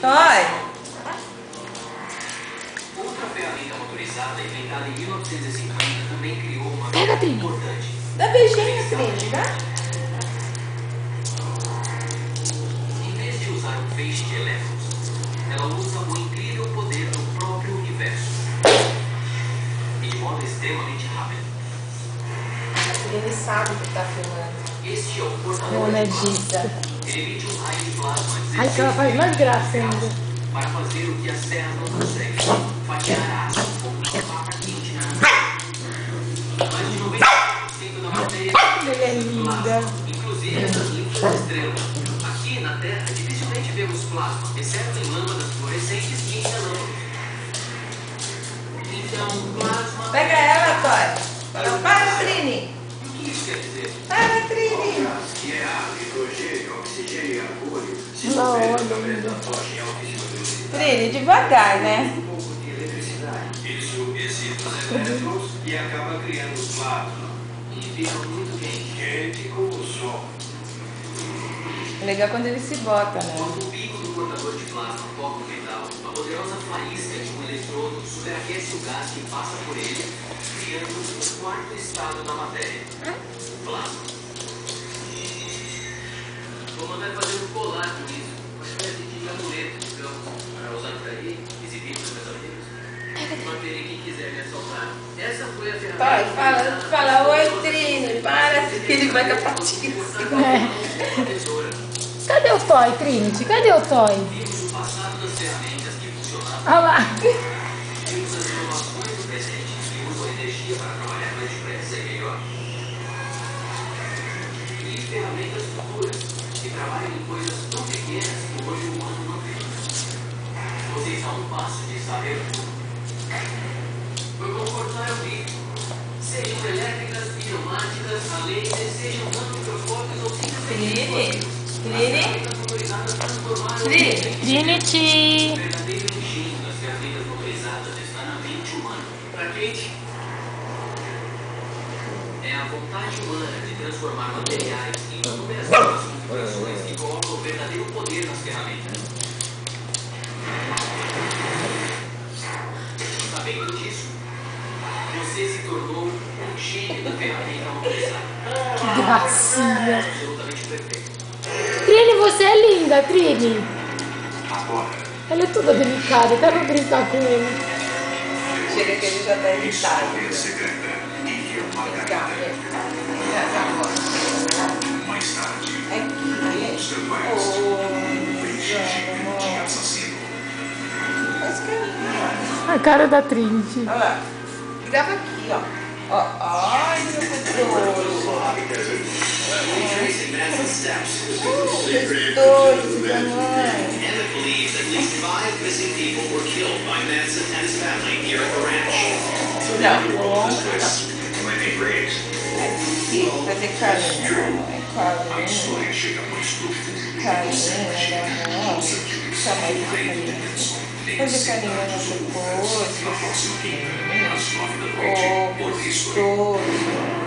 Toy. Outra ferramenta motorizada inventada em 1950 também criou uma Pega, Trini. importante. Dá beijinho, Trini, tá? Em vez de usar um feixe de elétrons, ela usa o incrível poder do próprio universo. E de modo extremamente rápido. A Trini sabe que tá filmando. Este é o portador Ela de plasma. disse. Ele emite um raio de plasma Ai, que ela faz mais graça ainda. para fazer o que as terras não conseguem. Fatiar aço como uma faca quente na mais de 90% da matéria Ele é linda. inclusive nas linfas estrelas. Aqui na Terra, dificilmente vemos plasma, exceto em lâmpadas fluorescentes e em relâmpagos. Então, plasma... Pega ela, Toy. Não, para, Trini. O que isso quer dizer? Para, Trini. Que é água, hidrogênio, oxigênio e argônio se Não, superam olha, através da tocha em altíssima velocidade. Trini, devagar, né? Um pouco de eletricidade. Isso excita os elétrons e acaba criando plasma. E fica muito quente. Quente como o sol. Legal quando ele se bota, né? Quando o pico do portador de plasma toca o metal, a poderosa faísca de um eletrodo superaquece o gás que passa por ele, criando o quarto estado da matéria, o plasma. Vou mandar fazer um colar com isso, uma espécie de amuleto, digamos, para usar por aí, exibir para meus amigos. Manterem quem quiser me assaltar. Essa foi a ferramenta. Toy, fala oi, Trini. Para, Trini, vai capar disso. Cadê o Toy, Trinity? Cadê o Toy? Vimos o passado das ferramentas que funcionavam. Olha lá. Vimos as inovações do presente que usam energia para trabalhar mais depressa e melhor. E ferramentas futuras que trabalham em coisas tão pequenas que hoje o humano não vê. Vocês estão a um passo de saber tudo. Foi confortável ouvir. Sejam elétricas, pneumáticas, a laser, sejam nanocroscópios ou simplesmente Trini. motorizadas transformaram Trinity. o verdadeiro engenho das ferramentas motorizadas está na mente humana. Para Kate, é a vontade humana de transformar materiais em inúmeras novas configurações que colocam o verdadeiro poder nas ferramentas. Sabendo disso, você se tornou um gênio da ferramenta motorizada. Que gracinha. Absolutamente perfeito. Trini, você é linda, Trini. Agora, Ela é toda delicada. Quero brincar com ele. Chega que ele já tá irritado. história secreta e Margarida. Mais tarde, Monster Quest, um peixe gigante assassino. A cara da Trinity. Olha lá. Grava aqui, ó. Ai, meu gostoso. Tracing massive steps. Gostoso, mamãe. Emmett believes at least 5 missing people were killed by Madison and his family here at the ranch. Não, Lenny Briggs. aqui, fazer carinho. A Carinho. história chega mais profundo. Carinho, amor. Chama ele de carinho. Fazer carinho no seu corpo. Na próxima quinta, às 9 da noite, Oh, por History. gostoso.